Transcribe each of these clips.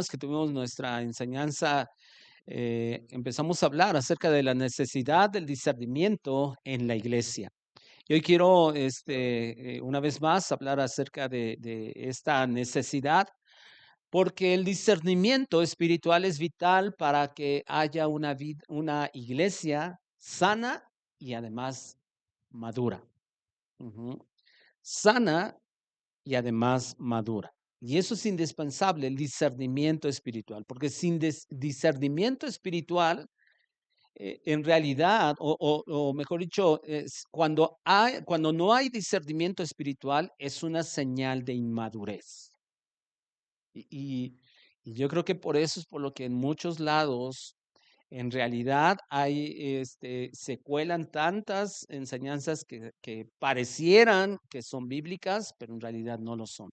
que tuvimos nuestra enseñanza, empezamos a hablar acerca de la necesidad del discernimiento en la iglesia. Y hoy quiero, una vez más, hablar acerca de esta necesidad, porque el discernimiento espiritual es vital para que haya una iglesia sana y además madura. Ujú. Sana y además madura. Y eso es indispensable, el discernimiento espiritual, porque sin discernimiento espiritual, en realidad, o mejor dicho, cuando no hay discernimiento espiritual, es una señal de inmadurez. Y, y- y yo creo que por eso es por lo que en muchos lados, en realidad, se cuelan tantas enseñanzas que parecieran que son bíblicas, pero en realidad no lo son.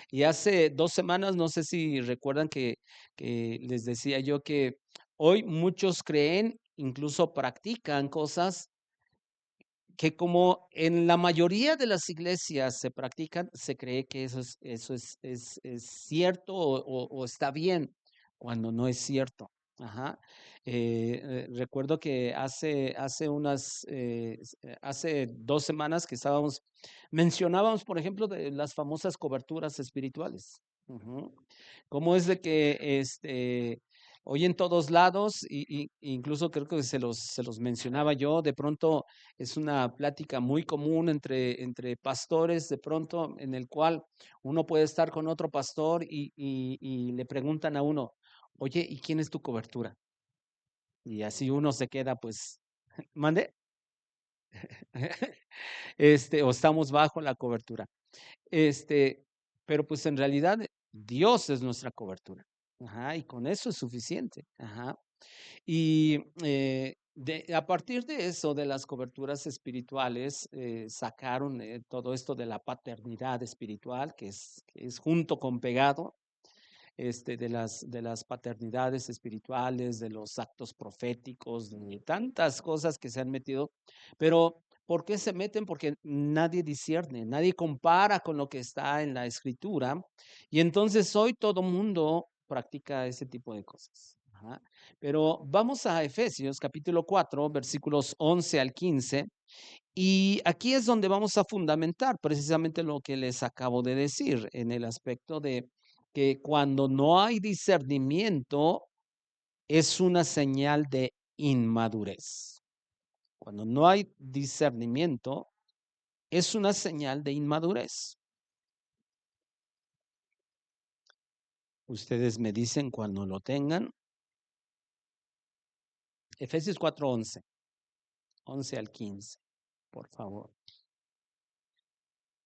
Y hace 2 semanas, no sé si recuerdan que les decía yo que hoy muchos creen, incluso practican cosas que como en la mayoría de las iglesias se practican, se cree que eso es cierto o está bien, cuando no es cierto. Ajá. Recuerdo que hace 2 semanas que mencionábamos, por ejemplo, de las famosas coberturas espirituales. Ujú. Cómo es de que, hoy en todos lados, incluso creo que se los mencionaba yo, de pronto es una plática muy común entre pastores, de pronto, en el cual uno puede estar con otro pastor y le preguntan a uno, oye, ¿y quién es tu cobertura? Y así uno se queda, pues, mande, o estamos bajo la cobertura. Este, pero pues en realidad Dios es nuestra cobertura. Ajá, y con eso es suficiente. Ajá. Y a partir de eso, de las coberturas espirituales, sacaron todo esto de la paternidad espiritual, que es junto con pegado, de las paternidades espirituales, de los actos proféticos, de tantas cosas que se han metido. Pero, ¿por qué se meten? Porque nadie discierne, nadie compara con lo que está en la escritura. Y entonces hoy todo mundo practica ese tipo de cosas. Ajá. Pero vamos a Efesios capítulo 4 versículos 11 al 15. Y aquí es donde vamos a fundamentar precisamente lo que les acabo de decir en el aspecto de que cuando no hay discernimiento es una señal de inmadurez. Cuando no hay discernimiento es una señal de inmadurez. Ustedes me dicen cuando lo tengan. Efesios 4:11, 11 al 15, por favor.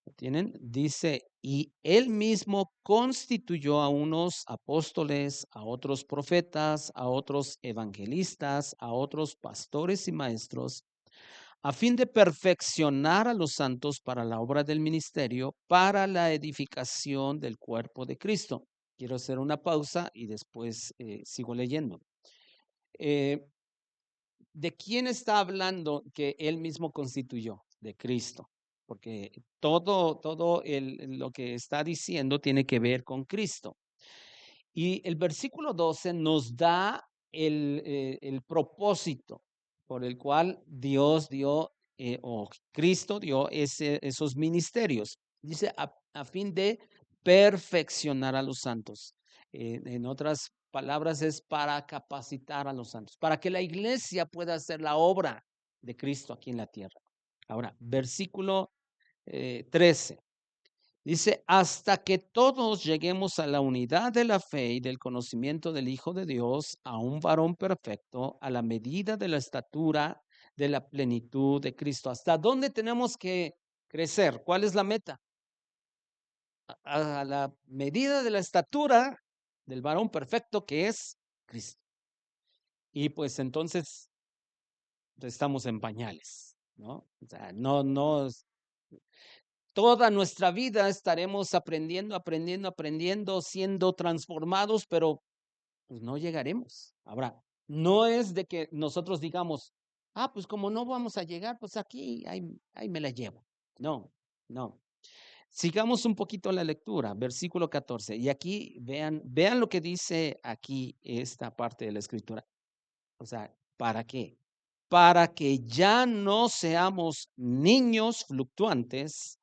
¿Lo tienen? Dice, y él mismo constituyó a unos apóstoles, a otros profetas, a otros evangelistas, a otros pastores y maestros, a fin de perfeccionar a los santos para la obra del ministerio, para la edificación del cuerpo de Cristo. Quiero hacer una pausa y después sigo leyendo. Eh, ¿De quién está hablando que él mismo constituyó? De Cristo, porque todo lo que está diciendo tiene que ver con Cristo. Y el versículo 12 nos da el propósito por el cual Dios dio, o Cristo dio esos ministerios. Dice, a fin de perfeccionar a los santos. En otras palabras, es para capacitar a los santos, para que la iglesia pueda hacer la obra de Cristo aquí en la tierra. Ahora, versículo 13. Dice, hasta que todos lleguemos a la unidad de la fe y del conocimiento del Hijo de Dios, a un varón perfecto, a la medida de la estatura de la plenitud de Cristo. ¿Hasta dónde tenemos que crecer? ¿Cuál es la meta? A la medida de la estatura del varón perfecto que es Cristo. Y pues entonces estamos en pañales, ¿no? O sea, no, toda nuestra vida estaremos aprendiendo, siendo transformados, pero pues no llegaremos. Ahora, no es de que nosotros digamos, pues como no vamos a llegar, pues aquí, ahí me la llevo. No, no. Sigamos un poquito la lectura, versículo 14. Y aquí vean lo que dice aquí esta parte de la escritura. O sea, ¿para qué? Para que ya no seamos niños fluctuantes,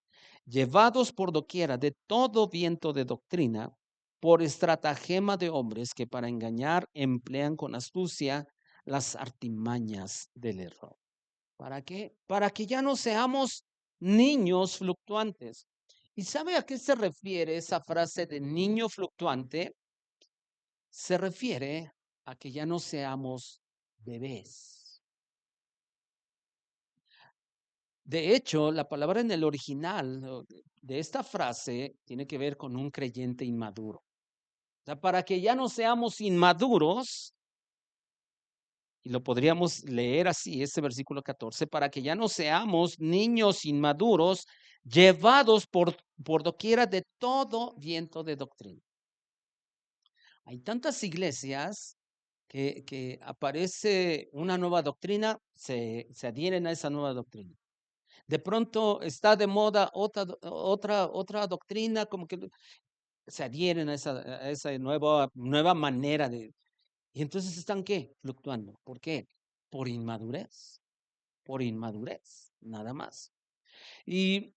llevados por doquiera de todo viento de doctrina, por estratagema de hombres que para engañar emplean con astucia las artimañas del error. ¿Para qué? Para que ya no seamos niños fluctuantes. ¿Y sabe a qué se refiere esa frase de niño fluctuante? Se refiere a que ya no seamos bebés. De hecho, la palabra en el original de esta frase tiene que ver con un creyente inmaduro. O sea, para que ya no seamos inmaduros, y lo podríamos leer así, este versículo 14, para que ya no seamos niños inmaduros, llevados por doquiera de todo viento de doctrina. Hay tantas iglesias que aparece una nueva doctrina, se adhieren a esa nueva doctrina. De pronto está de moda otra doctrina, como que se adhieren a esa nueva manera de... Y entonces están, ¿qué? Fluctuando. ¿Por qué? Por inmadurez, por inmadurez, nada más. Y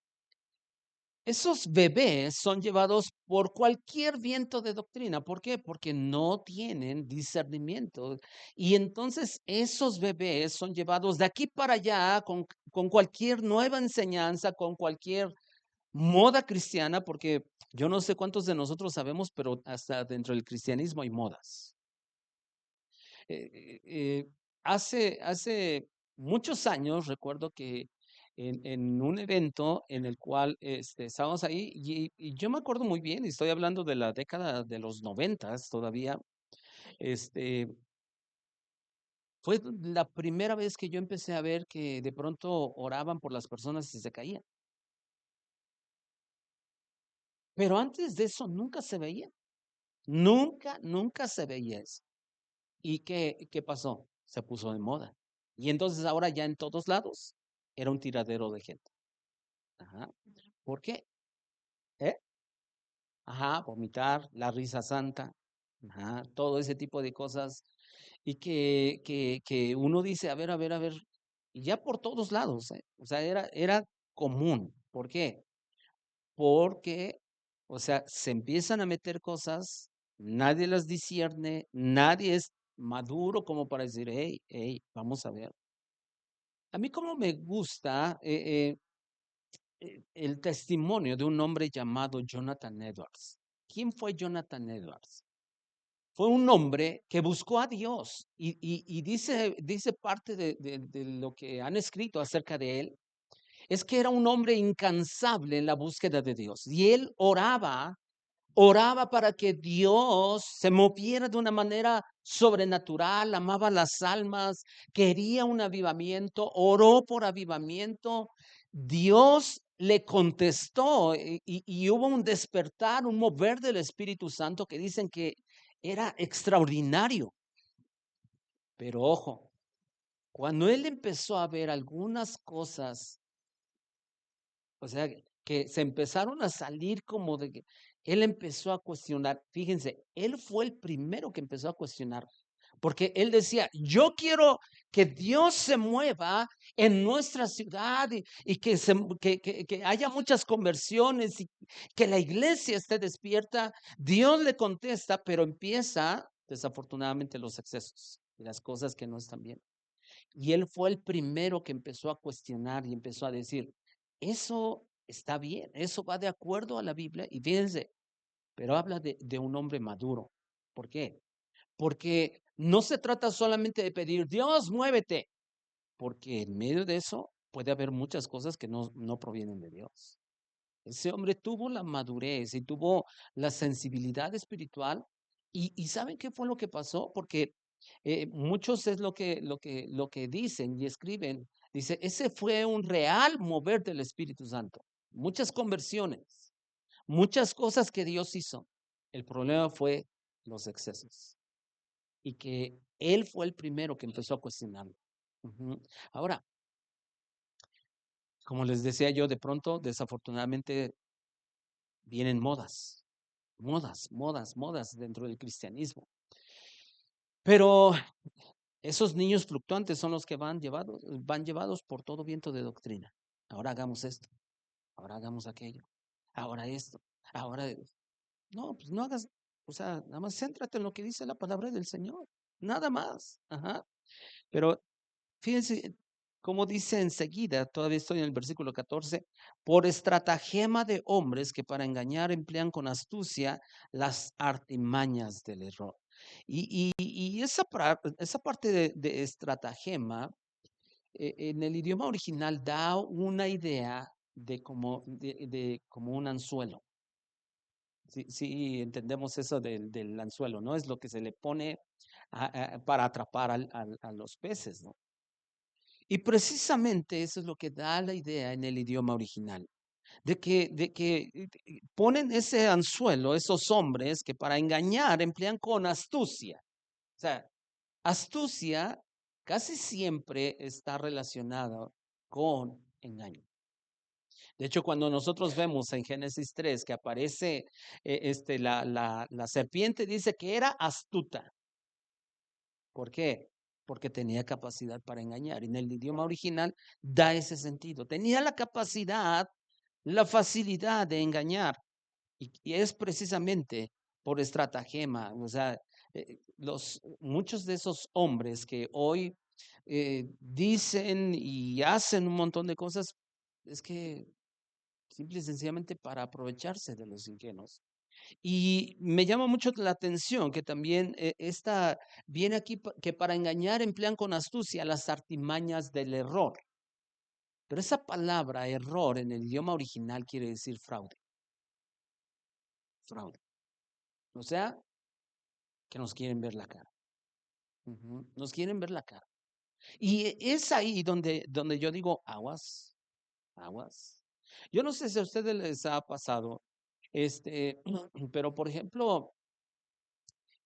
esos bebés son llevados por cualquier viento de doctrina. ¿Por qué? Porque no tienen discernimiento. Y entonces esos bebés son llevados de aquí para allá con cualquier nueva enseñanza, con cualquier moda cristiana, porque yo no sé cuántos de nosotros sabemos, pero hasta dentro del cristianismo hay modas. Hace muchos años recuerdo que en un evento en el cual estábamos ahí y yo me acuerdo muy bien, y estoy hablando de la década de los 90 todavía, este, fue la primera vez que yo empecé a ver que de pronto oraban por las personas y se caían. Pero antes de eso nunca se veía, nunca se veía eso. ¿Y qué pasó? Se puso de moda. Y entonces ahora ya en todos lados era un tiradero de gente. Ajá. ¿Por qué? ¿Eh? Ajá, vomitar, la risa santa, ajá, todo ese tipo de cosas. Y que uno dice, a ver, y ya por todos lados, ¿eh? O sea, era común. ¿Por qué? Porque, o sea, se empiezan a meter cosas, nadie las discierne, nadie es maduro como para decir, hey, vamos a ver. A mí como me gusta el testimonio de un hombre llamado Jonathan Edwards. ¿Quién fue Jonathan Edwards? Fue un hombre que buscó a Dios y dice parte de lo que han escrito acerca de él, es que era un hombre incansable en la búsqueda de Dios y él oraba para que Dios se moviera de una manera sobrenatural, amaba las almas, quería un avivamiento, oró por avivamiento. Dios le contestó y hubo un despertar, un mover del Espíritu Santo que dicen que era extraordinario. Pero ojo, cuando él empezó a ver algunas cosas, o sea, que se empezaron a salir como de que él empezó a cuestionar. Fíjense, él fue el primero que empezó a cuestionar, porque él decía, yo quiero que Dios se mueva en nuestra ciudad y que haya muchas conversiones y que la iglesia esté despierta. Dios le contesta, pero empieza desafortunadamente los excesos y las cosas que no están bien. Y él fue el primero que empezó a cuestionar y empezó a decir, eso está bien, eso va de acuerdo a la Biblia. Y fíjense, pero habla de un hombre maduro. ¿Por qué? Porque no se trata solamente de pedir, Dios, muévete, porque en medio de eso puede haber muchas cosas que no provienen de Dios. Ese hombre tuvo la madurez y tuvo la sensibilidad espiritual. Y ¿saben qué fue lo que pasó? Porque muchos es lo que dicen y escriben. Dice, ese fue un real mover del Espíritu Santo. Muchas conversiones, muchas cosas que Dios hizo. El problema fue los excesos y que él fue el primero que empezó a cuestionarlo. Ujú. Ahora, como les decía yo, de pronto, desafortunadamente, vienen modas, modas dentro del cristianismo. Pero esos niños fluctuantes son los que van llevados por todo viento de doctrina. Ahora hagamos esto, ahora hagamos aquello, ahora esto, ahora... No, pues no hagas, o sea, nada más céntrate en lo que dice la palabra del Señor, nada más. Ajá. Pero fíjense, como dice enseguida, todavía estoy en el versículo 14, por estratagema de hombres que para engañar emplean con astucia las artimañas del error. Y esa parte de estratagema, en el idioma original da una idea de como un anzuelo. Sí, sí, entendemos eso del anzuelo, ¿no? Es lo que se le pone para atrapar a los peces, ¿no? Y precisamente eso es lo que da la idea en el idioma original, de que ponen ese anzuelo, esos hombres que para engañar emplean con astucia. O sea, astucia casi siempre está relacionada con engaño. De hecho, cuando nosotros vemos en Génesis 3 que aparece la serpiente, dice que era astuta. ¿Por qué? Porque tenía capacidad para engañar. En el idioma original da ese sentido. Tenía la capacidad, la facilidad de engañar. Y es precisamente por estratagema. O sea, muchos de esos hombres que hoy dicen y hacen un montón de cosas, es que simple y sencillamente para aprovecharse de los ingenuos. Y me llama mucho la atención que también esta viene aquí que para engañar emplean con astucia las artimañas del error. Pero esa palabra error en el idioma original quiere decir fraude. Fraude. O sea, que nos quieren ver la cara. Nos quieren ver la cara. Y es ahí donde yo digo, aguas, aguas. Yo no sé si a ustedes les ha pasado, pero por ejemplo,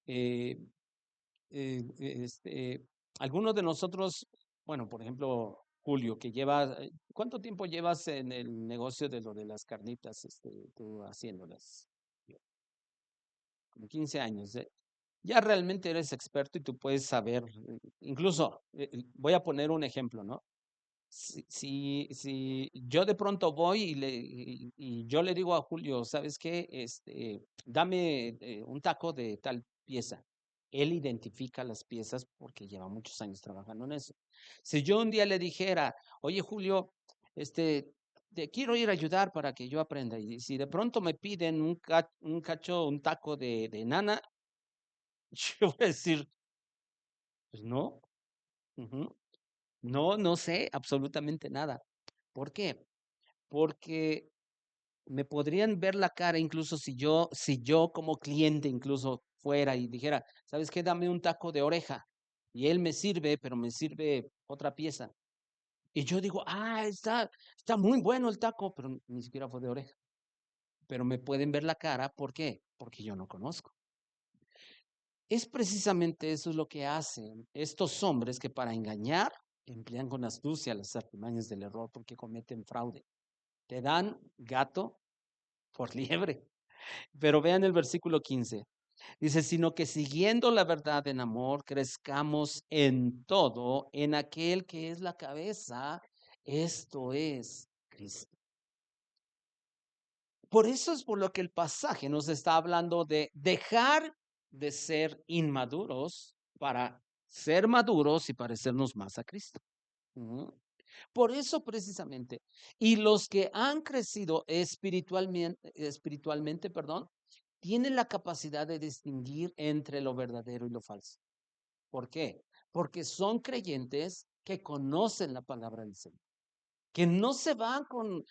eh, algunos de nosotros, bueno, por ejemplo, Julio, que lleva, ¿cuánto tiempo llevas en el negocio de lo de las carnitas, tú haciéndolas? Como 15 años. Ya realmente eres experto y tú puedes saber, incluso, voy a poner un ejemplo, ¿no? Si yo de pronto voy y yo le digo a Julio, ¿sabes qué? Dame un taco de tal pieza. Él identifica las piezas porque lleva muchos años trabajando en eso. Si yo un día le dijera, oye Julio, te quiero ir a ayudar para que yo aprenda. Y si de pronto me piden un cacho, un taco de nana, yo voy a decir, pues no. Ujú. No, no sé absolutamente nada. ¿Por qué? Porque me podrían ver la cara incluso si yo como cliente incluso fuera y dijera, ¿sabes qué? Dame un taco de oreja. Y él me sirve, pero me sirve otra pieza. Y yo digo, está muy bueno el taco, pero ni siquiera fue de oreja. Pero me pueden ver la cara, ¿por qué? Porque yo no conozco. Es precisamente eso es lo que hacen estos hombres que para engañar emplean con astucia las artimañas del error porque cometen fraude. Te dan gato por liebre. Pero vean el versículo 15. Dice, sino que siguiendo la verdad en amor, crezcamos en todo, en aquel que es la cabeza, esto es Cristo. Por eso es por lo que el pasaje nos está hablando de dejar de ser inmaduros para ser maduros y parecernos más a Cristo. Ujú. Por eso precisamente, y los que han crecido espiritualmente, perdón, tienen la capacidad de distinguir entre lo verdadero y lo falso. ¿Por qué? Porque son creyentes que conocen la palabra del Señor, que no se van con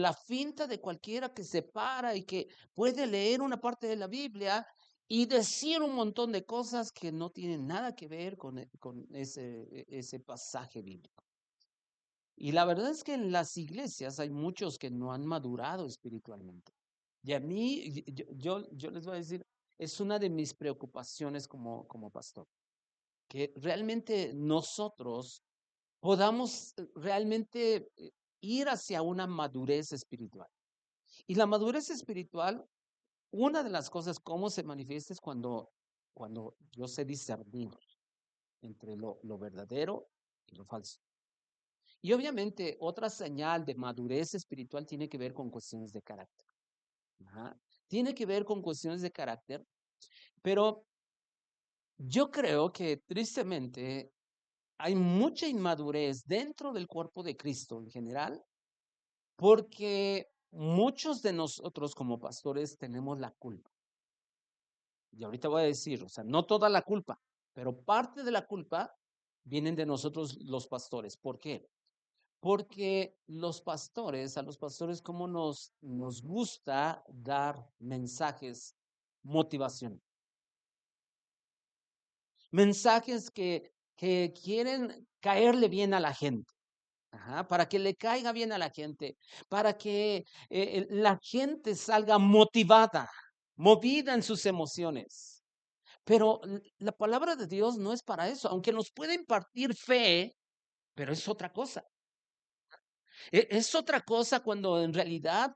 la finta de cualquiera que se para y que puede leer una parte de la Biblia y decir un montón de cosas que no tienen nada que ver con ese pasaje bíblico. Y la verdad es que en las iglesias hay muchos que no han madurado espiritualmente. Y a mí, yo les voy a decir, es una de mis preocupaciones como pastor, que realmente nosotros podamos realmente ir hacia una madurez espiritual. Y la madurez espiritual, una de las cosas cómo se manifiesta es cuando yo sé discernir entre lo verdadero y lo falso. Y obviamente otra señal de madurez espiritual tiene que ver con cuestiones de carácter. Ajá. Tiene que ver con cuestiones de carácter, pero yo creo que tristemente hay mucha inmadurez dentro del cuerpo de Cristo en general, porque muchos de nosotros como pastores tenemos la culpa. Y ahorita voy a decir, o sea, no toda la culpa, pero parte de la culpa vienen de nosotros los pastores. ¿Por qué? Porque a los pastores, como nos gusta dar mensajes motivación, mensajes que quieren caerle bien a la gente. Ajá, para que le caiga bien a la gente, para que la gente salga motivada, movida en sus emociones. Pero la palabra de Dios no es para eso, aunque nos puede impartir fe, pero es otra cosa. Es otra cosa cuando en realidad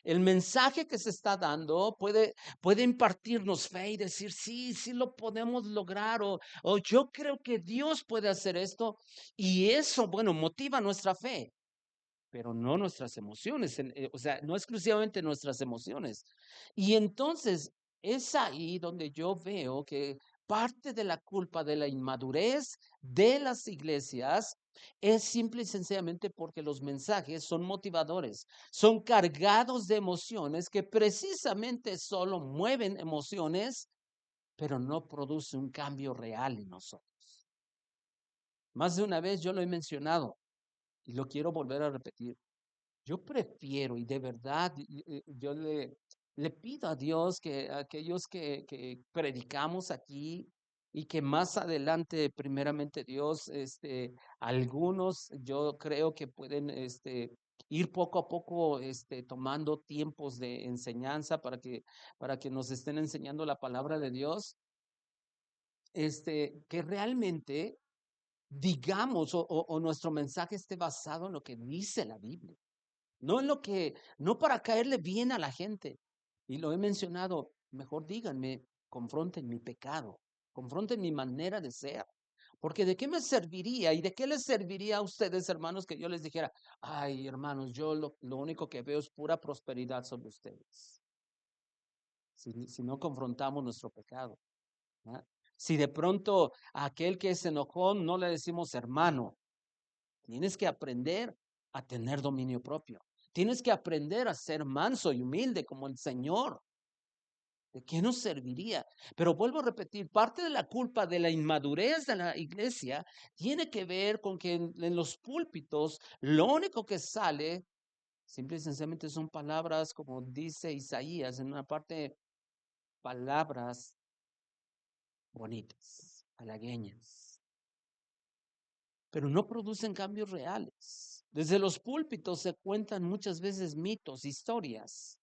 el mensaje que se está dando puede impartirnos fe y decir, sí, sí lo podemos lograr, o yo creo que Dios puede hacer esto, y eso, bueno, motiva nuestra fe, pero no nuestras emociones, o sea, no exclusivamente nuestras emociones. Y entonces es ahí donde yo veo que parte de la culpa de la inmadurez de las iglesias es simple y sencillamente porque los mensajes son motivadores, son cargados de emociones que precisamente solo mueven emociones, pero no produce un cambio real en nosotros. Más de una vez yo lo he mencionado y lo quiero volver a repetir. Yo prefiero y de verdad yo le pido a Dios que aquellos que predicamos aquí y que más adelante, primeramente Dios, algunos yo creo que pueden ir poco a poco tomando tiempos de enseñanza para que nos estén enseñando la palabra de Dios, que realmente digamos o nuestro mensaje esté basado en lo que dice la Biblia. No en lo que, no para caerle bien a la gente. Y lo he mencionado, mejor díganme, confronten mi pecado, confronten mi manera de ser. Porque de qué me serviría y de qué les serviría a ustedes, hermanos, que yo les dijera, ay, hermanos, yo lo único que veo es pura prosperidad sobre ustedes. Si no confrontamos nuestro pecado. ¿Ah? Si de pronto a aquel que es enojón no le decimos hermano, tienes que aprender a tener dominio propio. Tienes que aprender a ser manso y humilde como el Señor. ¿De qué nos serviría? Pero vuelvo a repetir, parte de la culpa de la inmadurez de la iglesia tiene que ver con que en los púlpitos lo único que sale, simple y sencillamente son palabras, como dice Isaías en una parte, palabras bonitas, halagueñas, pero no producen cambios reales. Desde los púlpitos se cuentan muchas veces mitos, historias,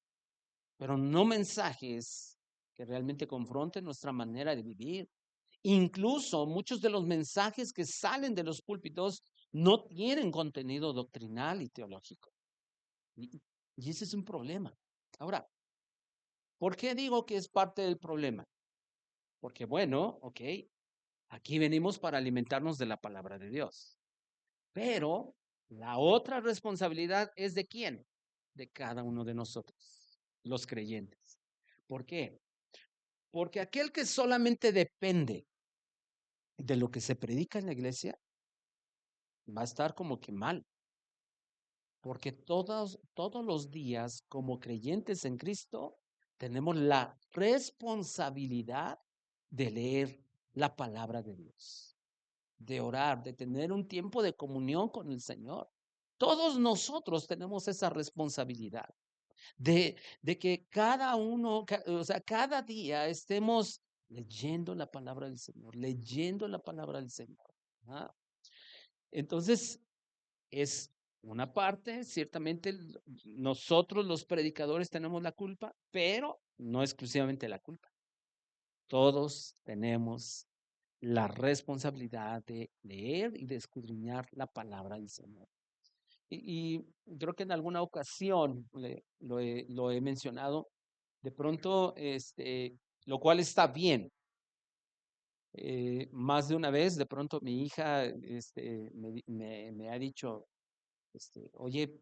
pero no mensajes que realmente confronten nuestra manera de vivir. Incluso muchos de los mensajes que salen de los púlpitos no tienen contenido doctrinal y teológico. Y, y ese es un problema. Ahora, ¿por qué digo que es parte del problema? Porque bueno, ok, aquí venimos para alimentarnos de la palabra de Dios. Pero la otra responsabilidad es de quién? De cada uno de nosotros, los creyentes. ¿Por qué? Porque aquel que solamente depende de lo que se predica en la iglesia va a estar como que mal. Porque todos los días como creyentes en Cristo tenemos la responsabilidad de leer la palabra de Dios, de orar, de tener un tiempo de comunión con el Señor. Todos nosotros tenemos esa responsabilidad de que cada uno, o sea, cada día estemos leyendo la palabra del Señor, leyendo la palabra del Señor. ¿Ah? Entonces, es una parte, ciertamente nosotros los predicadores tenemos la culpa, pero no exclusivamente la culpa. Todos tenemos la responsabilidad de leer y de escudriñar la palabra del Señor. Y creo que en alguna ocasión lo he mencionado, de pronto, lo cual está bien. Más de una vez, de pronto mi hija me ha dicho, oye,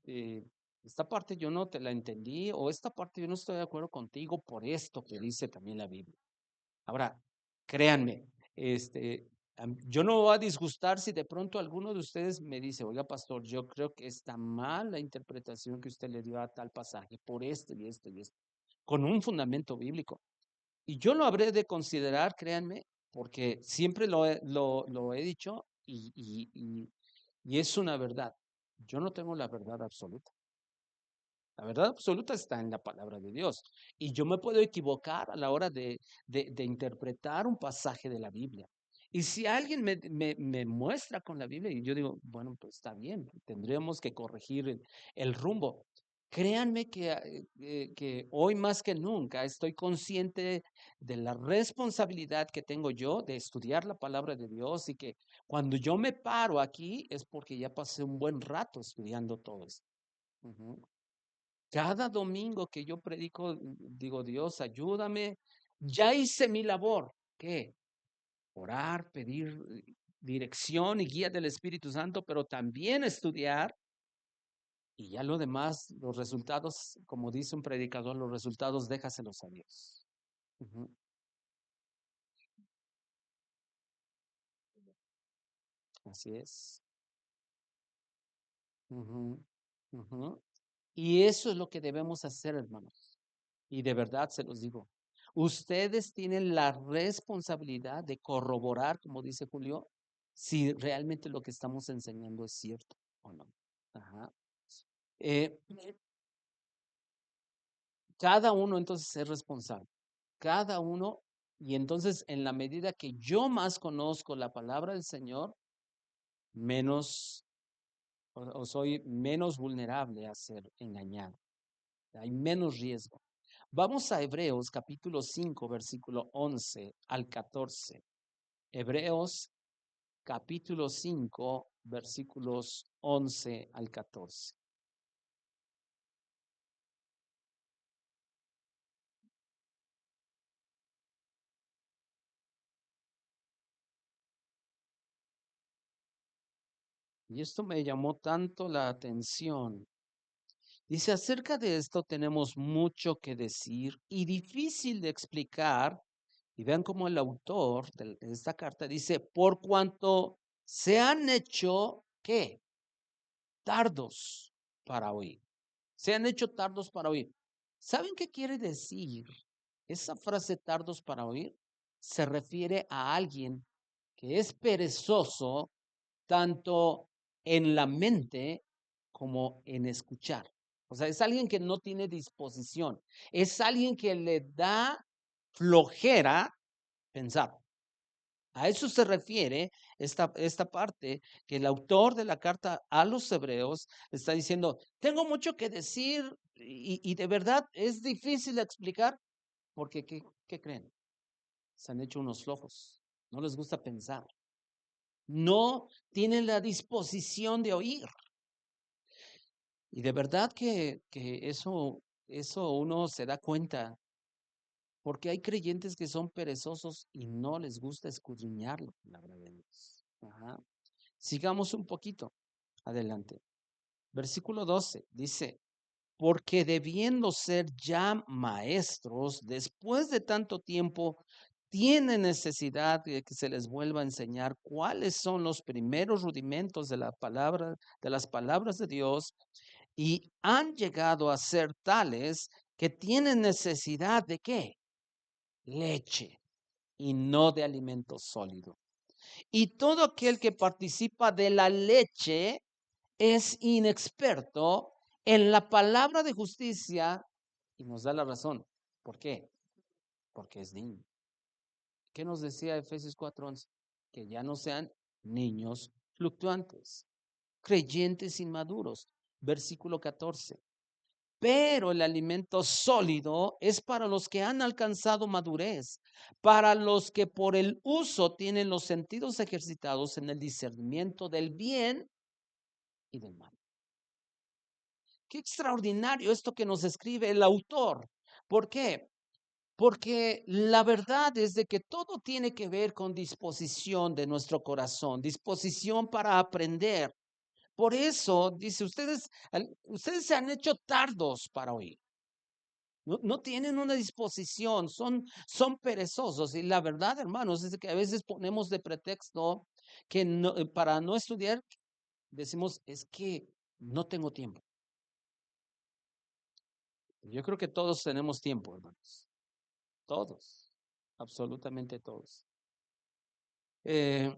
esta parte yo no te la entendí, o esta parte yo no estoy de acuerdo contigo por esto que dice también la Biblia. Ahora, créanme, yo no me voy a disgustar si de pronto alguno de ustedes me dice, oiga, pastor, yo creo que está mal la interpretación que usted le dio a tal pasaje por esto y esto y esto, con un fundamento bíblico. Y yo lo habré de considerar, créanme, porque siempre lo he dicho y es una verdad. Yo no tengo la verdad absoluta. La verdad absoluta está en la palabra de Dios. Y yo me puedo equivocar a la hora de interpretar un pasaje de la Biblia. Y si alguien me muestra con la Biblia y yo digo, bueno, pues está bien, tendremos que corregir el rumbo. Créanme que hoy más que nunca estoy consciente de la responsabilidad que tengo yo de estudiar la palabra de Dios y que cuando yo me paro aquí es porque ya pasé un buen rato estudiando todo esto. Ujú. Cada domingo que yo predico, digo, Dios, ayúdame. Ya hice mi labor. ¿Qué? Orar, pedir dirección y guía del Espíritu Santo, pero también estudiar. Y ya lo demás, los resultados, como dice un predicador, los resultados déjaselos a Dios. Ujú. Así es. Ujú, ujú. Y eso es lo que debemos hacer, hermanos. Y de verdad se los digo. Ustedes tienen la responsabilidad de corroborar, como dice Julio, si realmente lo que estamos enseñando es cierto o no. Ajá. Eh, Cada uno entonces es responsable. Cada uno. Y entonces en la medida que yo más conozco la palabra del Señor, menos o soy menos vulnerable a ser engañado. Hay menos riesgo. Vamos a Hebreos capítulo 5, versículo 11 al 14. Hebreos capítulo 5, versículos 11 al 14. Y esto me llamó tanto la atención. Dice, acerca de esto tenemos mucho que decir y difícil de explicar. Y vean cómo el autor de esta carta dice, por cuanto se han hecho, ¿qué? Tardos para oír. Se han hecho tardos para oír. ¿Saben qué quiere decir esa frase tardos para oír? Se refiere a alguien que es perezoso tanto en la mente como en escuchar. O sea, es alguien que no tiene disposición. Es alguien que le da flojera pensar. A eso se refiere esta parte que el autor de la carta a los hebreos está diciendo, tengo mucho que decir y de verdad es difícil de explicar porque ¿qué creen? Se han hecho unos flojos, no les gusta pensar, no tienen la disposición de oír. Y de verdad que eso uno se da cuenta porque hay creyentes que son perezosos y no les gusta escudriñar la palabra de Dios. Ajá. Sigamos un poquito adelante. Versículo 12 dice, porque debiendo ser ya maestros, después de tanto tiempo, tienen necesidad de que se les vuelva a enseñar cuáles son los primeros rudimentos de la palabra, de las palabras de Dios, y han llegado a ser tales que tienen necesidad de ¿qué? Leche y no de alimento sólido. Y todo aquel que participa de la leche es inexperto en la palabra de justicia y nos da la razón. ¿Por qué? Porque es niño. ¿Qué nos decía Efesios 4:11? Que ya no sean niños fluctuantes, creyentes inmaduros. Versículo 14. Pero el alimento sólido es para los que han alcanzado madurez, para los que por el uso tienen los sentidos ejercitados en el discernimiento del bien y del mal. Qué extraordinario esto que nos escribe el autor. ¿Por qué? Porque la verdad es de que todo tiene que ver con disposición de nuestro corazón, disposición para aprender. Por eso dice, ustedes se han hecho tardos para oír. No tienen una disposición, son perezosos. Y la verdad, hermanos, es que a veces ponemos de pretexto que para no estudiar, decimos, es que no tengo tiempo. Yo creo que todos tenemos tiempo, hermanos. Todos, absolutamente todos. Eh,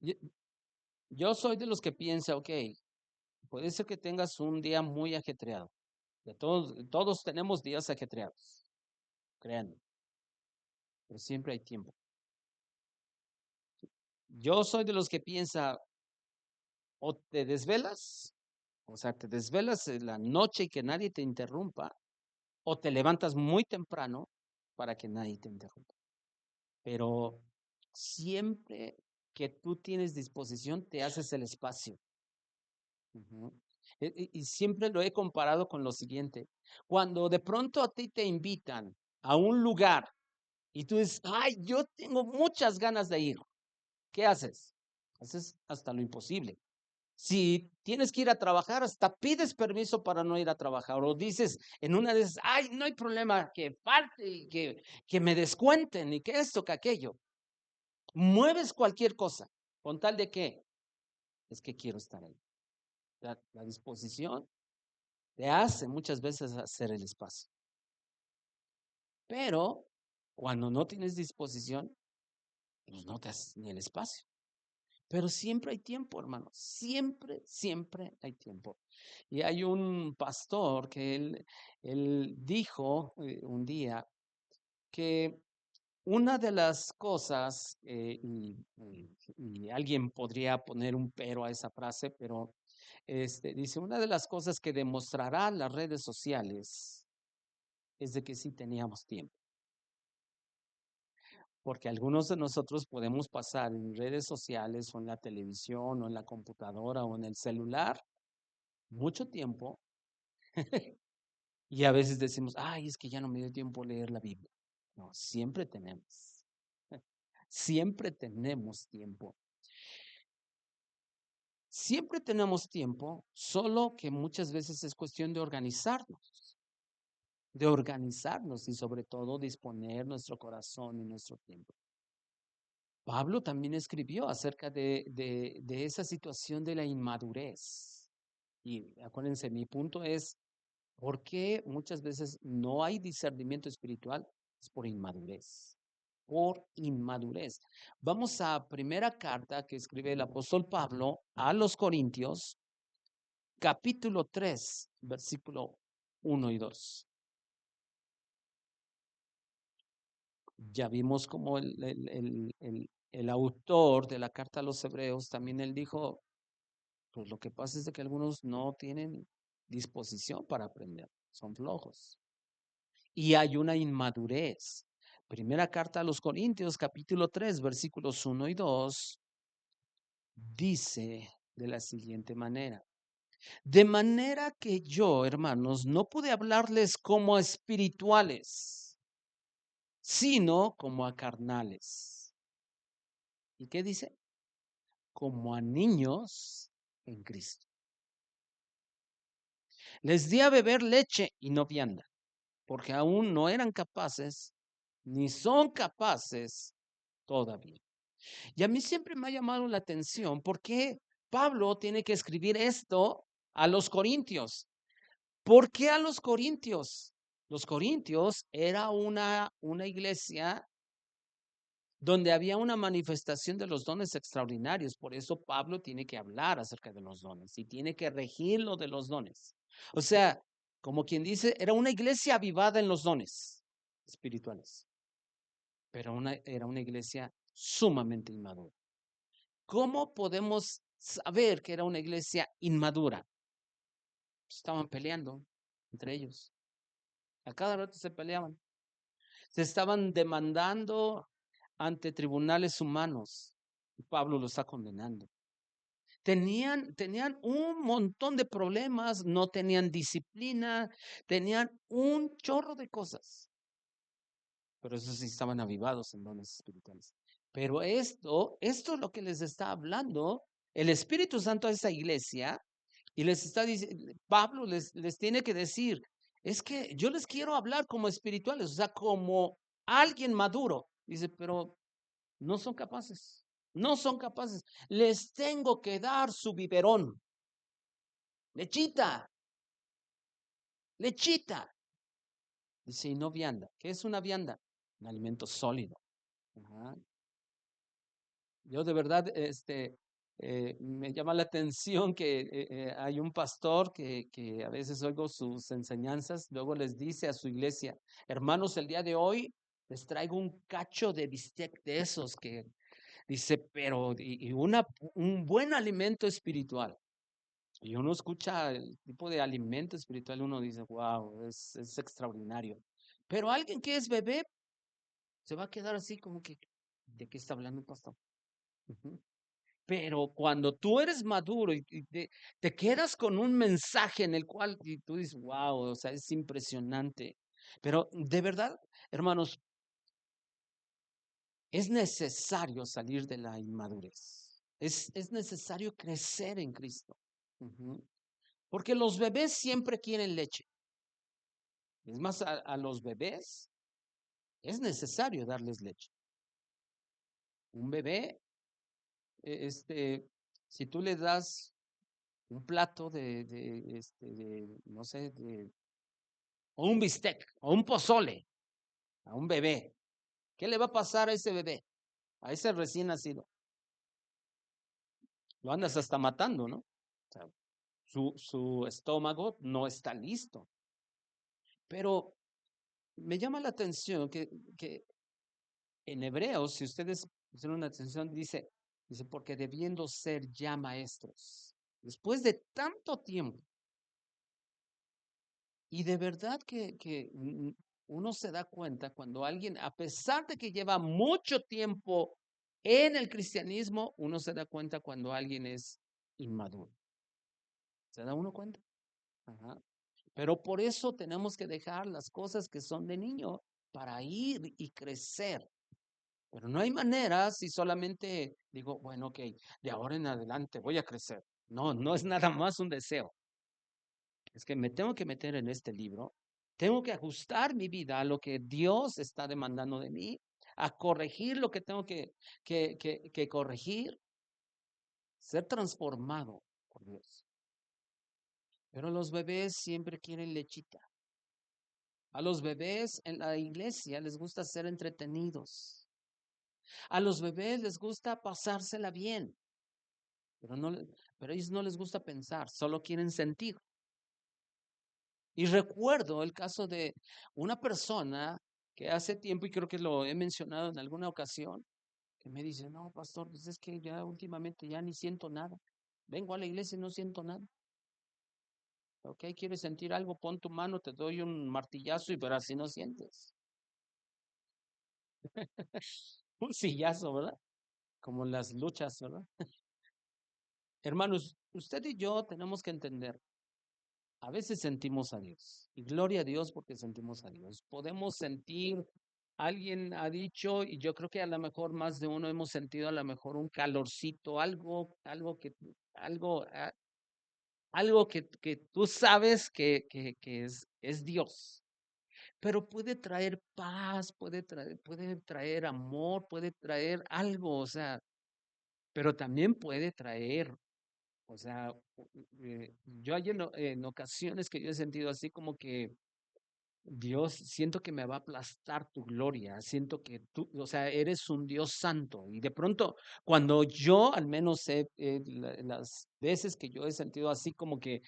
yo, yo soy de los que piensa, ok, puede ser que tengas un día muy ajetreado. Todos tenemos días ajetreados, créanme, pero siempre hay tiempo. Yo soy de los que piensa, o te desvelas, o sea, te desvelas en la noche y que nadie te interrumpa, o te levantas muy temprano para que nadie te interrumpa. Pero siempre que tú tienes disposición, te haces el espacio. Ujú. Y siempre lo he comparado con lo siguiente. Cuando de pronto a ti te invitan a un lugar y tú dices, ay, yo tengo muchas ganas de ir. ¿Qué haces? Haces hasta lo imposible. Si tienes que ir a trabajar, hasta pides permiso para no ir a trabajar. O dices en una de esas, ay, no hay problema, que falte, que me descuenten y que esto, que aquello. Mueves cualquier cosa, con tal de que es que quiero estar ahí. La disposición te hace muchas veces hacer el espacio. Pero cuando no tienes disposición, pues no te haces ni el espacio. Pero siempre hay tiempo, hermano. Siempre hay tiempo. Y hay un pastor que él dijo un día que una de las cosas, y alguien podría poner un pero a esa frase, pero dice, una de las cosas que demostrará las redes sociales es de que sí teníamos tiempo. Porque algunos de nosotros podemos pasar en redes sociales o en la televisión o en la computadora o en el celular mucho tiempo y a veces decimos, ay, es que ya no me dio tiempo a leer la Biblia. No, siempre tenemos tiempo. Siempre tenemos tiempo, solo que muchas veces es cuestión de organizarnos y sobre todo disponer nuestro corazón y nuestro tiempo. Pablo también escribió acerca de esa situación de la inmadurez. Y acuérdense, mi punto es, ¿por qué muchas veces no hay discernimiento espiritual? Es por inmadurez. Por inmadurez. Vamos a primera carta que escribe el apóstol Pablo a los Corintios, capítulo 3, versículo 1 y 2. Ya vimos como el autor de la carta a los hebreos también él dijo, pues lo que pasa es de que algunos no tienen disposición para aprender, son flojos. Y hay una inmadurez. Primera carta a los Corintios, capítulo 3, versículos 1 y 2, dice de la siguiente manera. De manera que yo, hermanos, no pude hablarles como a espirituales, sino como a carnales. ¿Y qué dice? Como a niños en Cristo. Les di a beber leche y no vianda, porque aún no eran capaces, ni son capaces todavía. Y a mí siempre me ha llamado la atención por qué Pablo tiene que escribir esto a los corintios. ¿Por qué a los corintios? Los corintios era una iglesia donde había una manifestación de los dones extraordinarios. Por eso Pablo tiene que hablar acerca de los dones y tiene que regirlo de los dones. O sea, como quien dice, era una iglesia avivada en los dones espirituales, pero era una iglesia sumamente inmadura. ¿Cómo podemos saber que era una iglesia inmadura? Estaban peleando entre ellos. A cada rato se peleaban. Se estaban demandando ante tribunales humanos. Y Pablo lo está condenando. tenían un montón de problemas, no tenían disciplina, tenían un chorro de cosas. Pero esos sí estaban avivados en dones espirituales. Pero esto es lo que les está hablando el Espíritu Santo a esa iglesia y les está diciendo, Pablo les tiene que decir, es que yo les quiero hablar como espirituales, o sea, como alguien maduro. Dice, pero no son capaces, no son capaces. Les tengo que dar su biberón, lechita, lechita. Dice, y no vianda. ¿Qué es una vianda? Un alimento sólido. Ajá. Yo de verdad, me llama la atención que hay un pastor que a veces oigo sus enseñanzas, luego les dice a su iglesia, hermanos, el día de hoy les traigo un cacho de bistec de esos que dice, pero y un buen alimento espiritual. Y uno escucha el tipo de alimento espiritual, uno dice, wow, es extraordinario. Pero alguien que es bebé se va a quedar así como que, ¿de qué está hablando el pastor? Ujú. Pero cuando tú eres maduro y te quedas con un mensaje en el cual y tú dices, wow, o sea, es impresionante. Pero de verdad, hermanos, es necesario salir de la inmadurez. Es necesario crecer en Cristo. Ujú. Porque los bebés siempre quieren leche. Es más, a los bebés es necesario darles leche. Un bebé, si tú le das un plato no sé, o un bistec, o un pozole a un bebé, ¿qué le va a pasar a ese bebé? A ese recién nacido. Lo andas hasta matando, ¿no? O sea, su estómago no está listo. Pero me llama la atención que en Hebreos, si ustedes pusieron atención, dice, porque debiendo ser ya maestros, después de tanto tiempo, y de verdad que uno se da cuenta cuando alguien, a pesar de que lleva mucho tiempo en el cristianismo, uno se da cuenta cuando alguien es inmaduro. ¿Se da uno cuenta? Ajá. Pero por eso tenemos que dejar las cosas que son de niño para ir y crecer. Pero no hay manera si solamente digo, bueno, ok, de ahora en adelante voy a crecer. No, no es nada más un deseo. Es que me tengo que meter en este libro, tengo que ajustar mi vida a lo que Dios está demandando de mí, a corregir lo que tengo que corregir, ser transformado por Dios. Pero los bebés siempre quieren lechita. A los bebés en la iglesia les gusta ser entretenidos. A los bebés les gusta pasársela bien, pero pero a ellos no les gusta pensar, solo quieren sentir. Y recuerdo el caso de una persona que hace tiempo, y creo que lo he mencionado en alguna ocasión, que me dice, no, pastor, pues es que ya últimamente ya ni siento nada. Vengo a la iglesia y no siento nada. Ok, ¿quieres sentir algo? Pon tu mano, te doy un martillazo y verás si no sientes. Un sillazo, ¿verdad? Como las luchas, ¿verdad? Hermanos, usted y yo tenemos que entender, a veces sentimos a Dios, y gloria a Dios porque sentimos a Dios. Podemos sentir, alguien ha dicho, y yo creo que a lo mejor más de uno hemos sentido a lo mejor un calorcito, algo que tú sabes que es Dios. Pero puede traer paz, puede traer amor, puede traer algo, o sea, pero también puede traer, o sea, yo hay en ocasiones que yo he sentido así como que Dios, siento que me va a aplastar tu gloria, siento que tú, o sea, eres un Dios santo. Y de pronto, cuando yo, al menos las veces que yo he sentido así como que,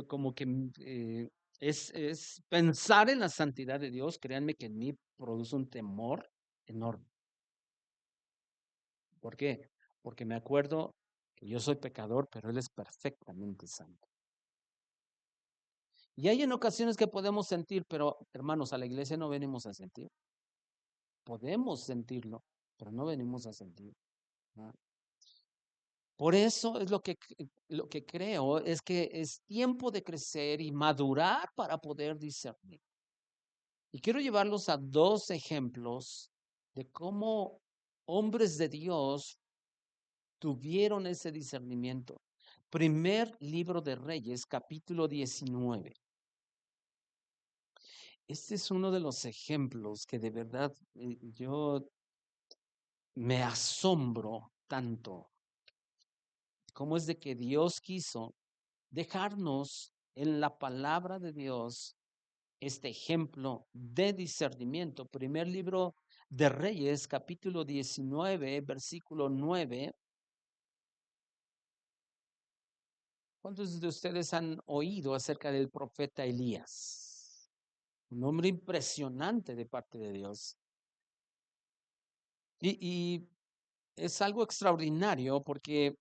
como que es pensar en la santidad de Dios, créanme que en mí produce un temor enorme. ¿Por qué? Porque me acuerdo que yo soy pecador, pero Él es perfectamente santo. Y hay en ocasiones que podemos sentir, pero hermanos, a la iglesia no venimos a sentir. Podemos sentirlo, pero no venimos a sentir. ¿No? Por eso es lo que creo es que es tiempo de crecer y madurar para poder discernir. Y quiero llevarlos a dos ejemplos de cómo hombres de Dios tuvieron ese discernimiento. Primer libro de Reyes, capítulo 19. Este es uno de los ejemplos que de verdad yo me asombro tanto. Cómo es de que Dios quiso dejarnos en la palabra de Dios este ejemplo de discernimiento. Primer libro de Reyes, capítulo 19, versículo 9. ¿Cuántos de ustedes han oído acerca del profeta Elías? Un hombre impresionante de parte de Dios. Y es algo extraordinario porque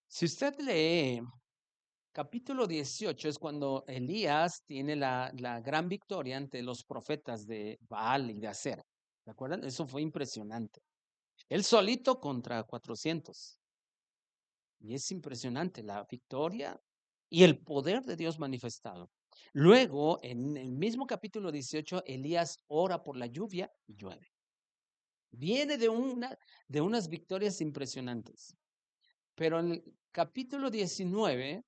si usted lee capítulo 18 es cuando Elías tiene la gran victoria ante los profetas de Baal y de Acera. ¿De acuerdan? Eso fue impresionante. Él solito contra 400. Y es impresionante la victoria y el poder de Dios manifestado. Luego, en el mismo capítulo 18, Elías ora por la lluvia y llueve. Viene de unas victorias impresionantes. Pero en el capítulo 19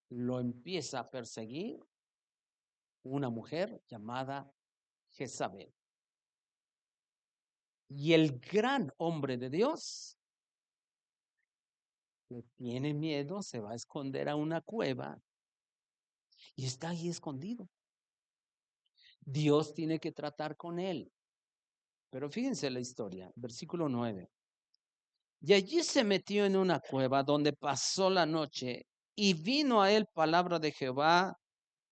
lo empieza a perseguir una mujer llamada Jezabel. Y el gran hombre de Dios le tiene miedo, se va a esconder a una cueva y está ahí escondido. Dios tiene que tratar con él. Pero fíjense la historia, versículo 9. Y allí se metió en una cueva donde pasó la noche y vino a él palabra de Jehová,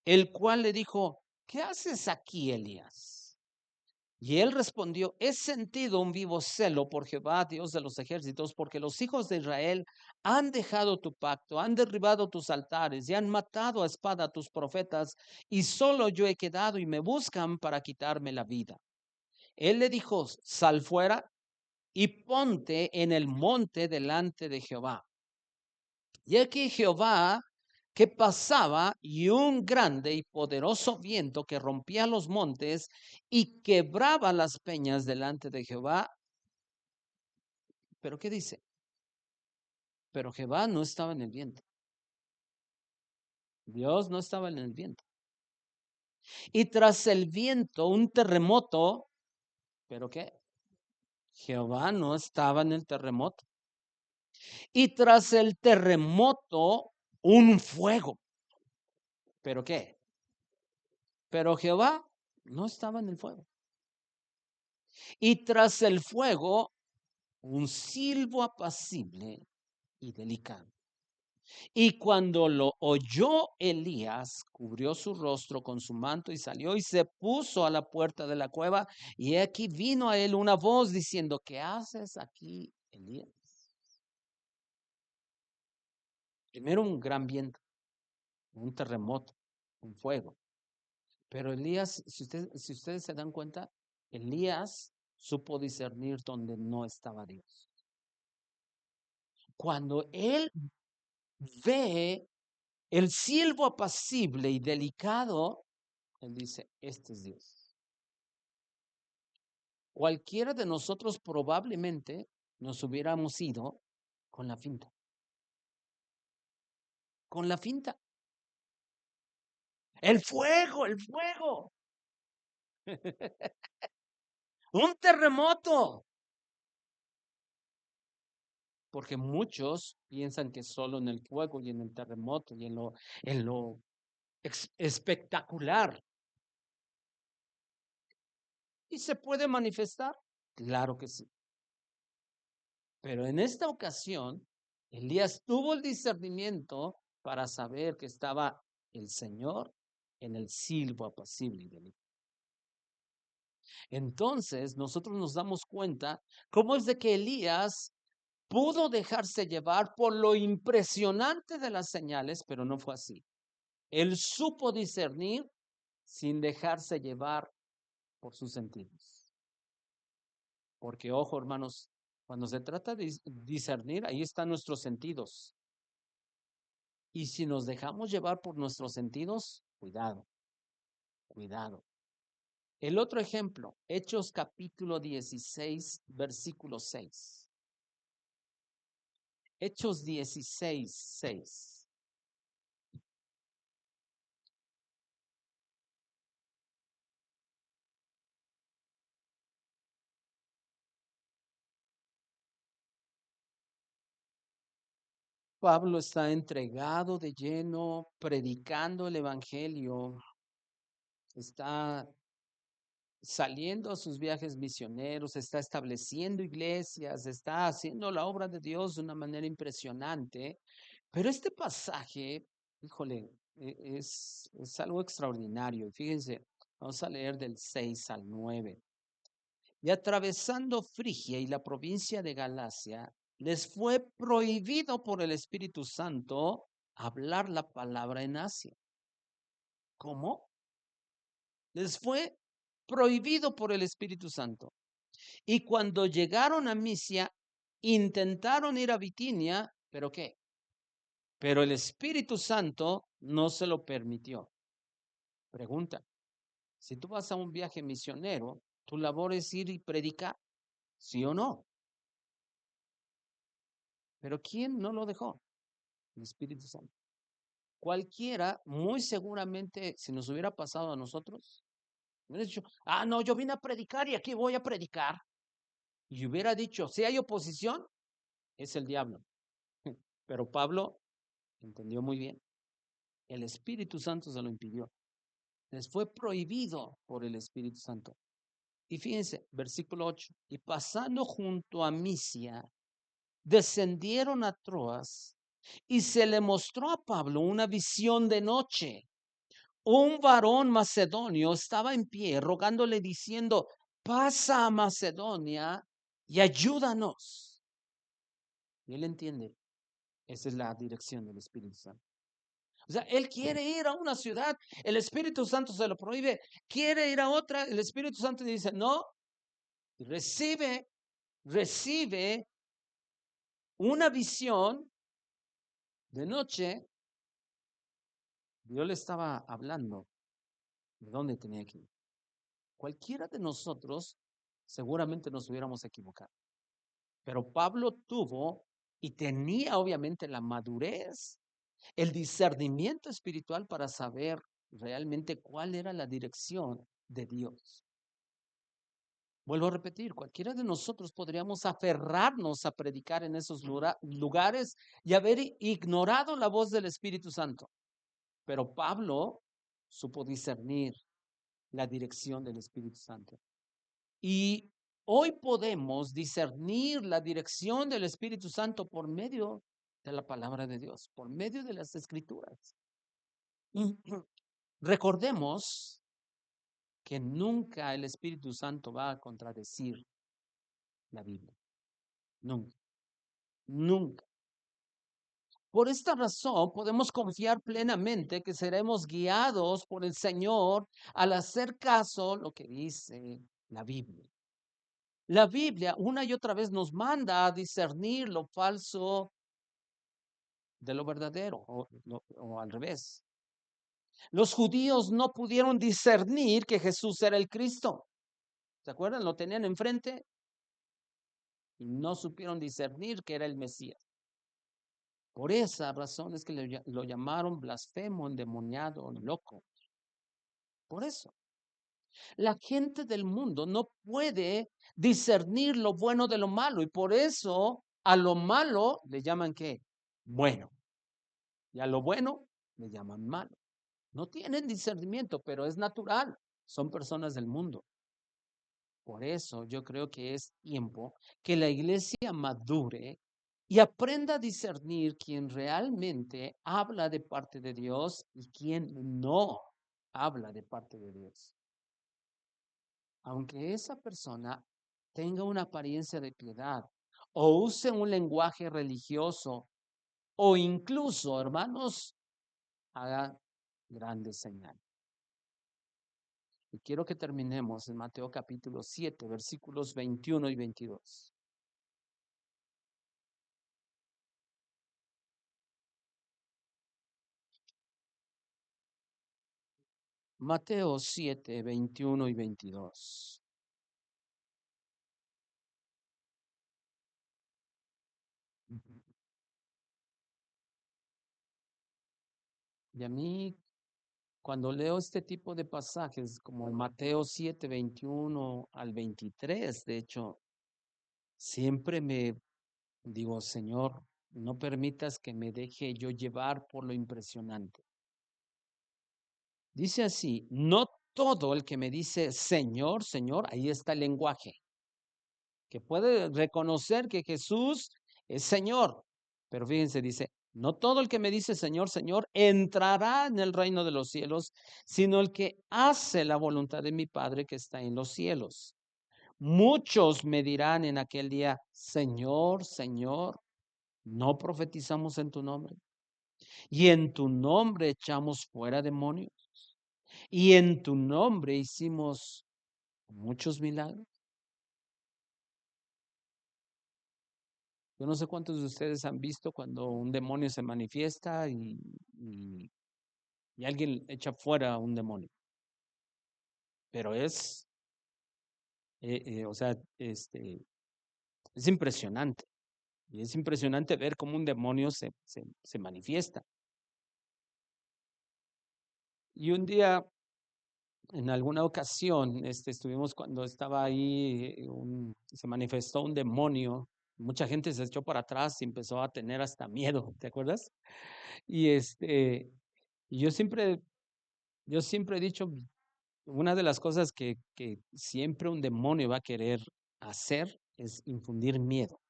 el cual le dijo, ¿qué haces aquí, Elías? Y él respondió, he sentido un vivo celo por Jehová, Dios de los ejércitos, porque los hijos de Israel han dejado tu pacto, han derribado tus altares y han matado a espada a tus profetas, y solo yo he quedado y me buscan para quitarme la vida. Él le dijo, sal fuera y ponte en el monte delante de Jehová. Y aquí Jehová que pasaba y un grande y poderoso viento que rompía los montes y quebraba las peñas delante de Jehová. ¿Pero qué dice? Pero Jehová no estaba en el viento. Dios no estaba en el viento. Y tras el viento un terremoto. ¿Pero qué? Jehová no estaba en el terremoto. Y tras el terremoto un fuego. ¿Pero qué? Pero Jehová no estaba en el fuego. Y tras el fuego un silbo apacible y delicado. Y cuando lo oyó Elías, cubrió su rostro con su manto y salió y se puso a la puerta de la cueva. Y aquí vino a él una voz diciendo, ¿qué haces aquí, Elías? Primero un gran viento, un terremoto, un fuego. Pero Elías, si ustedes se dan cuenta, Elías supo discernir donde no estaba Dios. Cuando él ve el silbo apacible y delicado, él dice, este es Dios. Cualquiera de nosotros probablemente nos hubiéramos ido con la finta. Con la finta. El fuego, el fuego. Un terremoto. Porque muchos piensan que solo en el fuego y en el terremoto y en lo espectacular. ¿Y se puede manifestar? Claro que sí. Pero en esta ocasión, Elías tuvo el discernimiento para saber que estaba el Señor en el silbo apacible de él. Entonces, nosotros nos damos cuenta cómo es de que Elías pudo dejarse llevar por lo impresionante de las señales, pero no fue así. Él supo discernir sin dejarse llevar por sus sentidos. Porque, ojo, hermanos, Cuando se trata de discernir, ahí están nuestros sentidos. Y si nos dejamos llevar por nuestros sentidos, cuidado, cuidado. El otro ejemplo, Hechos capítulo 16, versículo 6. Hechos 16, 6. Pablo está entregado de lleno, predicando el evangelio, está saliendo a sus viajes misioneros, está estableciendo iglesias, está haciendo la obra de Dios de una manera impresionante. Pero este pasaje, híjole, es algo extraordinario. Fíjense, vamos a leer del 6 al 9. Y atravesando Frigia y la provincia de Galacia, les fue prohibido por el Espíritu Santo hablar la palabra en Asia. ¿Cómo? Les fue prohibido por el Espíritu Santo. Y cuando llegaron a Misia, intentaron ir a Bitinia, ¿pero qué? Pero el Espíritu Santo no se lo permitió. Pregunta, si tú vas a un viaje misionero, tu labor es ir y predicar, ¿sí o no? Pero ¿quién no lo dejó? El Espíritu Santo. Cualquiera, muy seguramente, si nos hubiera pasado a nosotros, hubiera dicho, no, yo vine a predicar y aquí voy a predicar. Y hubiera dicho, si hay oposición, es el diablo. Pero Pablo entendió muy bien. El Espíritu Santo se lo impidió. Les fue prohibido por el Espíritu Santo. Y fíjense, versículo 8. Y pasando junto a Misia, descendieron a Troas y se le mostró a Pablo una visión de noche. Un varón macedonio estaba en pie rogándole diciendo, pasa a Macedonia y ayúdanos. Y él entiende, esa es la dirección del Espíritu Santo. O sea, él quiere ir a una ciudad, el Espíritu Santo se lo prohíbe, quiere ir a otra, el Espíritu Santo dice, no, recibe una visión de noche. Dios le estaba hablando de dónde tenía que ir. Cualquiera de nosotros seguramente nos hubiéramos equivocado, pero Pablo tuvo y tenía obviamente la madurez, el discernimiento espiritual para saber realmente cuál era la dirección de Dios. Vuelvo a repetir, cualquiera de nosotros podríamos aferrarnos a predicar en esos lugares y haber ignorado la voz del Espíritu Santo. Pero Pablo supo discernir la dirección del Espíritu Santo. Y hoy podemos discernir la dirección del Espíritu Santo por medio de la palabra de Dios, por medio de las Escrituras. Y recordemos que nunca el Espíritu Santo va a contradecir la Biblia. Nunca, nunca. Por esta razón podemos confiar plenamente que seremos guiados por el Señor al hacer caso lo que dice la Biblia. La Biblia una y otra vez nos manda a discernir lo falso de lo verdadero o al revés. Los judíos no pudieron discernir que Jesús era el Cristo. ¿Se acuerdan? Lo tenían enfrente y no supieron discernir que era el Mesías. Por esa razón es que lo llamaron blasfemo, endemoniado, loco. Por eso. La gente del mundo no puede discernir lo bueno de lo malo y por eso a lo malo le llaman ¿qué? Bueno. Y a lo bueno le llaman malo. No tienen discernimiento, pero es natural. Son personas del mundo. Por eso yo creo que es tiempo que la iglesia madure y aprenda a discernir quién realmente habla de parte de Dios y quién no habla de parte de Dios. Aunque esa persona tenga una apariencia de piedad o use un lenguaje religioso o incluso, hermanos, haga grandes señales. Y quiero que terminemos en Mateo capítulo 7, versículos 21 y 22. Mateo 7, 21 y 22. Y a mí, cuando leo este tipo de pasajes, como Mateo 7, 21 al 23, de hecho, siempre me digo, Señor, no permitas que me deje yo llevar por lo impresionante. Dice así, no todo el que me dice Señor, Señor, ahí está el lenguaje, que puede reconocer que Jesús es Señor. Pero fíjense, dice, no todo el que me dice Señor, Señor, entrará en el reino de los cielos, sino el que hace la voluntad de mi Padre que está en los cielos. Muchos me dirán en aquel día, Señor, Señor, ¿no profetizamos en tu nombre? Y en tu nombre echamos fuera demonios. Y en tu nombre hicimos muchos milagros. Yo no sé cuántos de ustedes han visto cuando un demonio se manifiesta y, y alguien echa fuera a un demonio. Pero o sea, es impresionante. Y es impresionante ver cómo un demonio se manifiesta. Y un día, en alguna ocasión, estuvimos cuando estaba ahí, se manifestó un demonio. Mucha gente se echó para atrás y empezó a tener hasta miedo, ¿te acuerdas? Y y yo siempre he dicho, una de las cosas que siempre un demonio va a querer hacer es infundir miedo,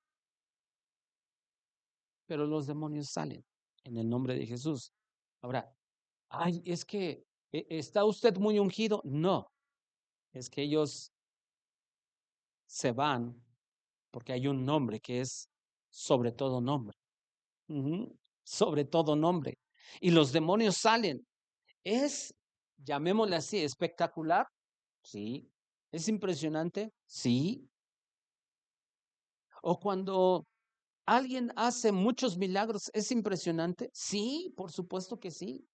pero los demonios salen en el nombre de Jesús. Ahora, ay, es que está usted muy ungido. No, es que ellos se van porque hay un nombre que es sobre todo nombre. Ujú, sobre todo nombre. Y los demonios salen. Es, llamémosle así, espectacular. Sí. ¿Es impresionante? Sí. O cuando alguien hace muchos milagros, ¿es impresionante? Sí, por supuesto que sí.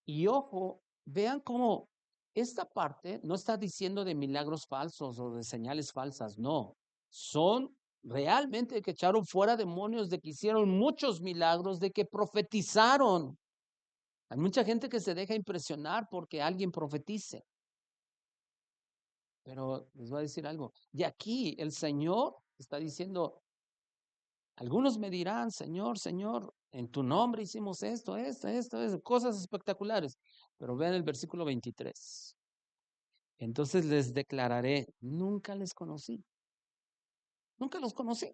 Y ojo, vean cómo esta parte no está diciendo de milagros falsos o de señales falsas, no. Son realmente de que echaron fuera demonios, de que hicieron muchos milagros, de que profetizaron. Hay mucha gente que se deja impresionar porque alguien profetice. Pero les voy a decir algo. Y aquí el Señor está diciendo, algunos me dirán, Señor, Señor, en tu nombre hicimos esto, cosas espectaculares. Pero vean el versículo 23. Entonces les declararé, nunca les conocí, nunca los conocí.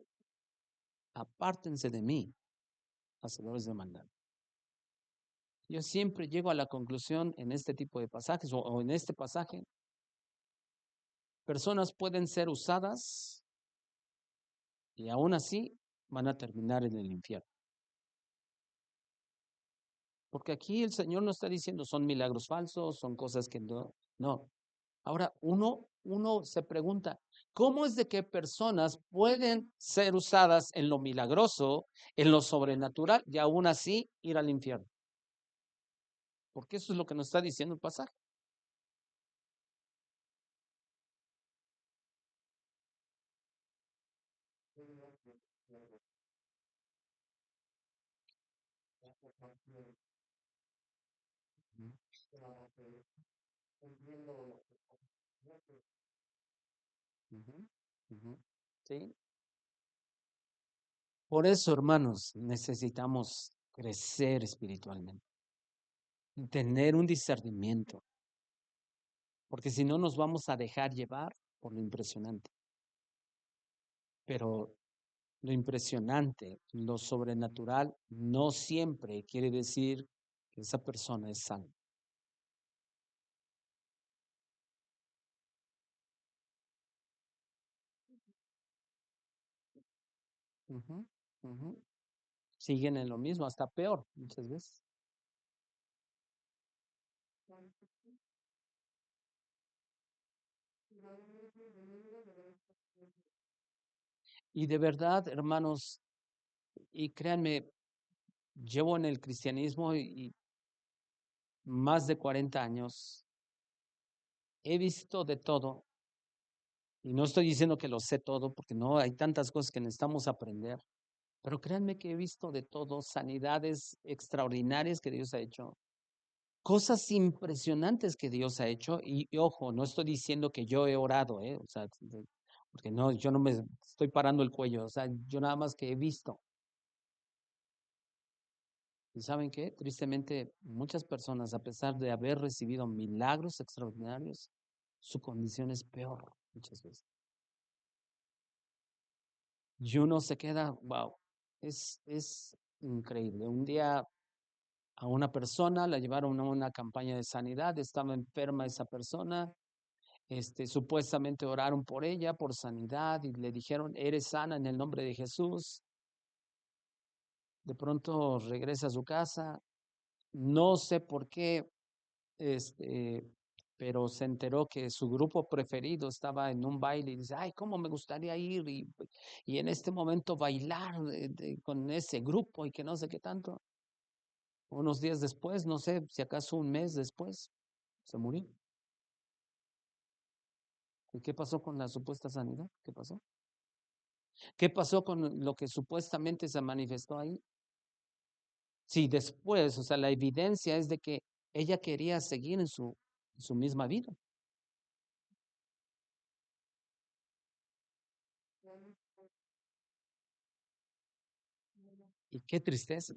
Apártense de mí, hacedores de maldad. Yo siempre llego a la conclusión en este tipo de pasajes o en este pasaje, personas pueden ser usadas y aún así van a terminar en el infierno. Porque aquí el Señor no está diciendo son milagros falsos, son cosas que no, no. Ahora uno se pregunta, ¿cómo es de que personas pueden ser usadas en lo milagroso, en lo sobrenatural y aún así ir al infierno? Porque eso es lo que nos está diciendo el pasaje. Ujú, ujú. Sí. Por eso, hermanos, necesitamos crecer espiritualmente, tener un discernimiento, porque si no nos vamos a dejar llevar por lo impresionante. Pero lo impresionante, lo sobrenatural, no siempre quiere decir que esa persona es salva. Ujú, ujú. Siguen en lo mismo, hasta peor muchas veces. Y de verdad, hermanos, y créanme, llevo en el cristianismo y más de 40 años he visto de todo. Y no estoy diciendo que lo sé todo, porque no, hay tantas cosas que necesitamos aprender. Pero créanme que he visto de todo, sanidades extraordinarias que Dios ha hecho, cosas impresionantes que Dios ha hecho. Y ojo, no estoy diciendo que yo he orado, ¿eh? O sea, porque no, yo no me estoy parando el cuello, o sea, yo nada más que he visto. ¿Y saben qué? Tristemente, muchas personas, a pesar de haber recibido milagros extraordinarios, su condición es peor muchas veces. Y uno se queda, wow, es increíble. Un día a una persona la llevaron a una campaña de sanidad, estaba enferma esa persona, supuestamente oraron por ella, por sanidad, y le dijeron, eres sana en el nombre de Jesús. De pronto regresa a su casa, no sé por qué, este, pero se enteró que su grupo preferido estaba en un baile y dice, ay, cómo me gustaría ir y en este momento bailar con ese grupo y que no sé qué tanto. Unos días después, no sé, si acaso un mes después, se murió. ¿Y qué pasó con la supuesta sanidad? ¿Qué pasó? ¿Qué pasó con lo que supuestamente se manifestó ahí? Sí, después, o sea, la evidencia es de que ella quería seguir en su misma vida. Y qué tristeza.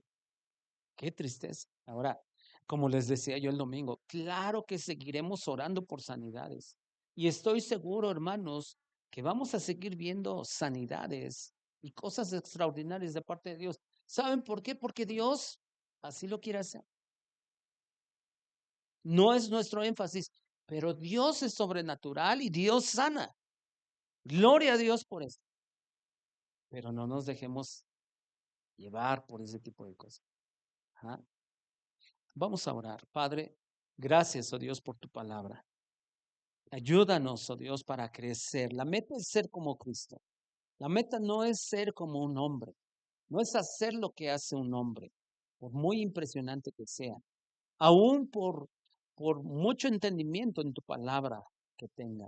Qué tristeza. Ahora, como les decía yo el domingo, claro que seguiremos orando por sanidades. Y estoy seguro, hermanos, que vamos a seguir viendo sanidades y cosas extraordinarias de parte de Dios. ¿Saben por qué? Porque Dios así lo quiere hacer. No es nuestro énfasis, pero Dios es sobrenatural y Dios sana. Gloria a Dios por eso. Pero no nos dejemos llevar por ese tipo de cosas. Ajá. Vamos a orar. Padre, gracias, oh Dios, por tu palabra. Ayúdanos, oh Dios, para crecer. La meta es ser como Cristo. La meta no es ser como un hombre, no es hacer lo que hace un hombre, por muy impresionante que sea, aún por mucho entendimiento en tu palabra que tenga.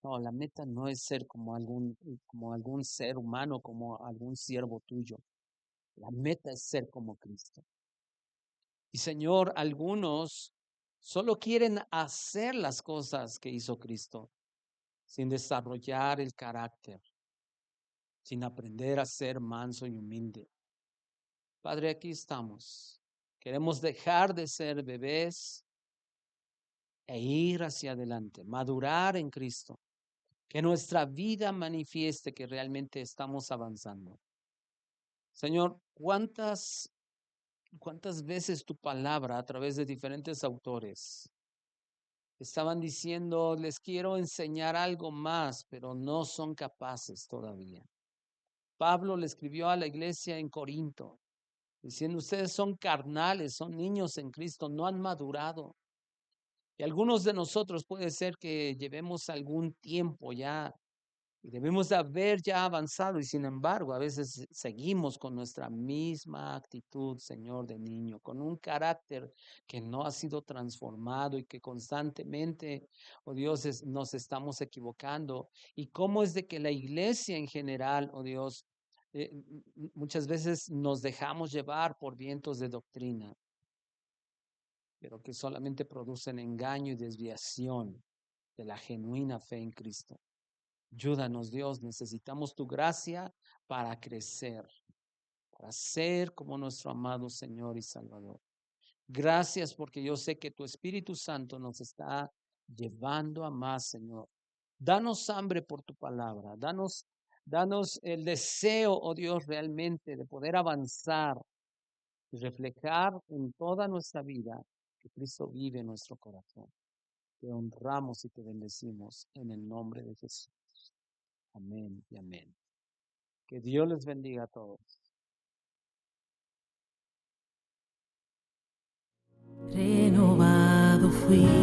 No, la meta no es ser como algún ser humano, como algún siervo tuyo. La meta es ser como Cristo. Y Señor, algunos solo quieren hacer las cosas que hizo Cristo sin desarrollar el carácter, sin aprender a ser manso y humilde. Padre, aquí estamos. Queremos dejar de ser bebés e ir hacia adelante, madurar en Cristo, que nuestra vida manifieste que realmente estamos avanzando. Señor, ¿cuántas veces tu palabra a través de diferentes autores estaban diciendo, les quiero enseñar algo más, pero no son capaces todavía? Pablo le escribió a la iglesia en Corinto, diciendo, ustedes son carnales, son niños en Cristo, no han madurado. Y algunos de nosotros puede ser que llevemos algún tiempo ya y debemos de haber ya avanzado y sin embargo a veces seguimos con nuestra misma actitud, Señor, de niño, con un carácter que no ha sido transformado y que constantemente, oh Dios, nos estamos equivocando. ¿Y cómo es de que la iglesia en general, oh Dios, muchas veces nos dejamos llevar por vientos de doctrina, pero que solamente producen engaño y desviación de la genuina fe en Cristo? Ayúdanos, Dios, necesitamos tu gracia para crecer, para ser como nuestro amado Señor y Salvador. Gracias porque yo sé que tu Espíritu Santo nos está llevando a más, Señor. Danos hambre por tu palabra, danos el deseo, oh Dios, realmente de poder avanzar y reflejar en toda nuestra vida que Cristo vive en nuestro corazón. Te honramos y te bendecimos en el nombre de Jesús. Amén y amén. Que Dios les bendiga a todos. Renovado fui.